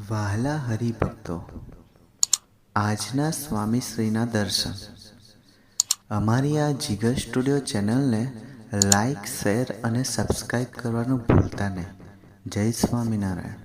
વહાલા હરિભક્તો, આજના સ્વામીશ્રીના દર્શન. અમારી આ જીગર સ્ટુડિયો ચેનલને લાઈક, શેર અને સબસ્ક્રાઈબ કરવાનું ભૂલતા નહીં. જય સ્વામિનારાયણ.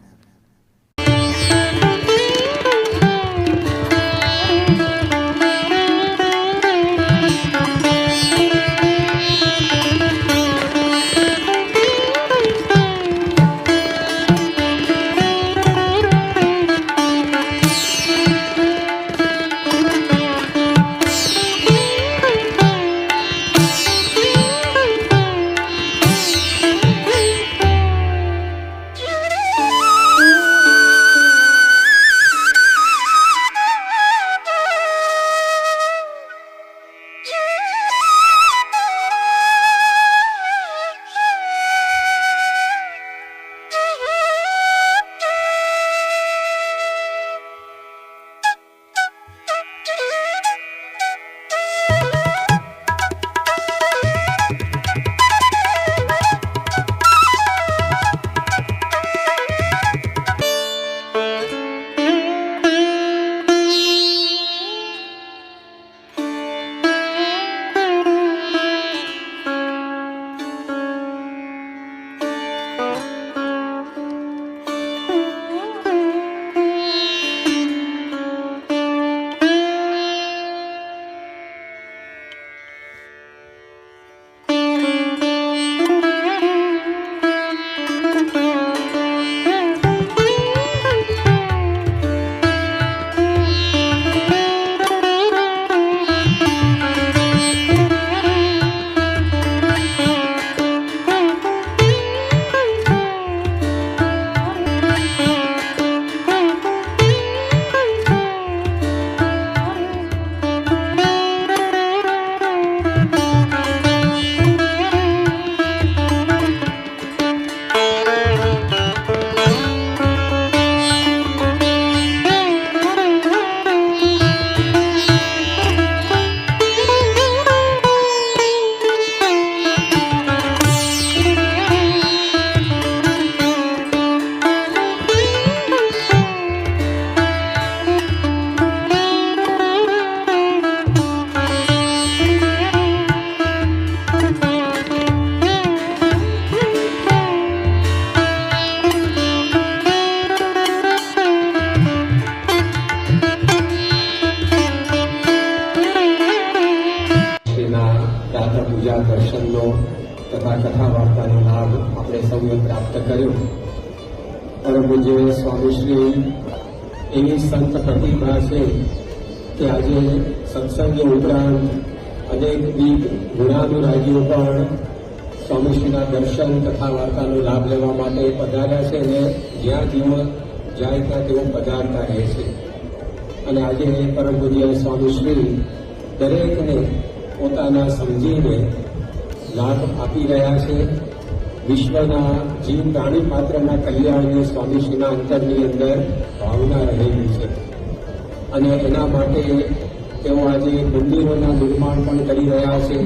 પૂજા દર્શનનો તથા કથા વાર્તાનો લાભ આપણે સૌએ પ્રાપ્ત કર્યો. પરમ પૂજ્ય સ્વામીશ્રી એવી સંત પ્રતિભા છે કે આજે સત્સંગ ઉપરાંત અનેકવિધ ગુણાનુરાગીઓ પણ સ્વામીશ્રીના દર્શન તથા વાર્તાનો લાભ લેવા માટે પધાર્યા છે અને જ્યાં જેઓ જાય ત્યાં તેઓ પધારતા રહે છે. અને આજે પરમ પૂજ્ય સ્વામીશ્રી દરેકને પોતાના સમજીને લાભ આપી રહ્યા છે. વિશ્વના જીવ પ્રાણી માત્રના કલ્યાણની સ્વામીશ્રીના અંતરની અંદર ભાવના રહેલી છે અને એના માટે તેઓ આજે મંદિરોના નિર્માણ પણ કરી રહ્યા છે.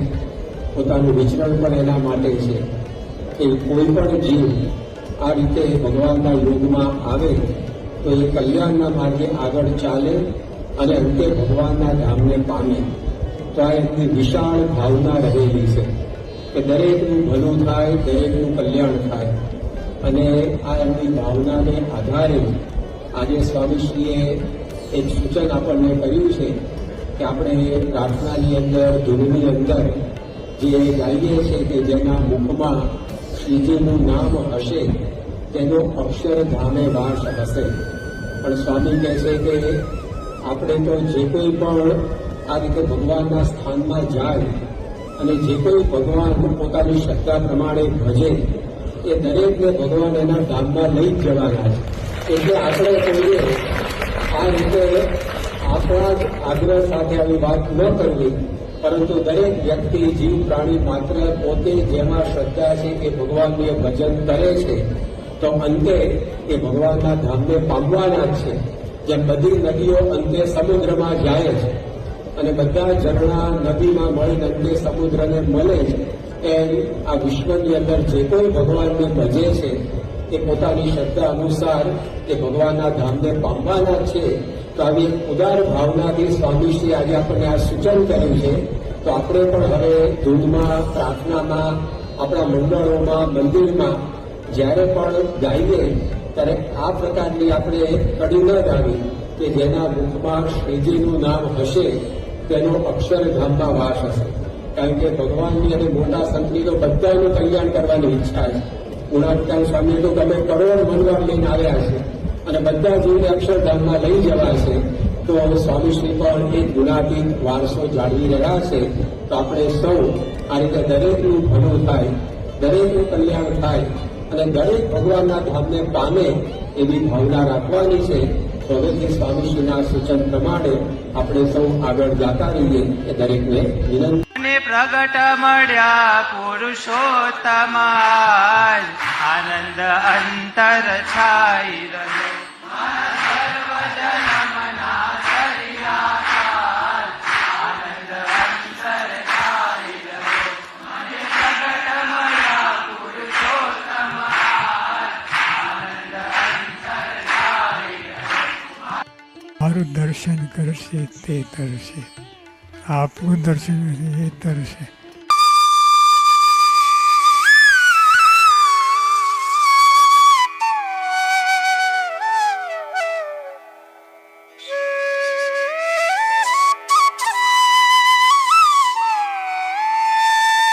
પોતાનું વિચરણ પણ એના માટે છે કે કોઈ પણ જીવ આ રીતે ભગવાનના યોગમાં આવે તો એ કલ્યાણના માર્ગે આગળ ચાલે અને અંતે ભગવાનના ધામને પામે. તો આ એમની વિશાળ ભાવના રહેલી છે કે દરેકનું ભલું થાય, દરેકનું કલ્યાણ થાય. અને આ એમની ભાવનાને આધારે આજે સ્વામીશ્રીએ એક સૂચન આપણને કર્યું છે કે આપણે પ્રાર્થનાની અંદર, ધૂનની અંદર જે ગાઈએ છીએ કે જેના મુખમાં શ્રીજીનું નામ હશે તેનો અક્ષરધામે વાસ હશે. પણ સ્વામી કહે છે કે આપણે તો જે કોઈ પણ આ રીતે ભગવાનના સ્થાનમાં જાય અને જે કોઈ ભગવાન પોતાની શ્રદ્ધા પ્રમાણે ભજે એ દરેકને ભગવાન એના ધામમાં લઈ જ જવાના છે. એટલે આપણે કહીએ આ રીતે આપણા જ આગ્રહ સાથે આવી વાત ન કરવી, પરંતુ દરેક વ્યક્તિ, જીવ પ્રાણી માત્ર પોતે જેમાં શ્રદ્ધા છે એ ભગવાનનું એ ભજન કરે છે તો અંતે એ ભગવાનના ધામને પામવાના જ છે. જેમ બધી નદીઓ અંતે સમુદ્રમાં જાય છે અને બધા ઝરણા નદીમાં મળીને અંતે સમુદ્રને મળે છે, એમ આ વિશ્વની અંદર જે કોઈ ભગવાનને ભજે છે એ પોતાની શ્રદ્ધા અનુસાર એ ભગવાનના ધામને પામવાના છે. તો આવી એક ઉદાર ભાવનાથી સ્વામીશ્રી આજે આપણને આ સૂચન કર્યું છે. તો આપણે પણ હવે ધૂનમાં, પ્રાર્થનામાં, આપણા મંડળોમાં, મંદિરમાં જ્યારે પણ ગાઈએ ત્યારે આ પ્રકારની આપણે કડી ન ગાવી કે જેના મુખમાં શ્રીજીનું નામ હશે તેનો અક્ષરધામમાં વાસ હશે. કારણ કે ભગવાનની અને મોટા સંતની તો બધાનું કલ્યાણ કરવાની ઈચ્છા છે. ગુણાતીતાન સ્વામી તો તમે કરોડ મનવાર લઈને આવ્યા છે અને બધા જીવને અક્ષરધામમાં લઈ જવા છે. તો સ્વામીશ્રી પણ એક ગુણાતીત વારસો જાળવી રહ્યા છે. તો આપણે સૌ આ રીતે દરેકનું ભલું થાય, દરેકનું કલ્યાણ થાય અને દરેક ભગવાનના ધામને પામે એવી ભાવના રાખવાની છે. તો હવેથી સ્વામીશ્રીના સૂચન પ્રમાણે આપણે સૌ આગળ જાતા રહીએ એ દરેકને વિનંતી. પ્રગટ મળ્યા પુરુષોત્તમ, આનંદ અંતર છાઈ રહ્યો. મારું દર્શન કરશે તે તરશે, આપનું દર્શન કરશે એ તરશે.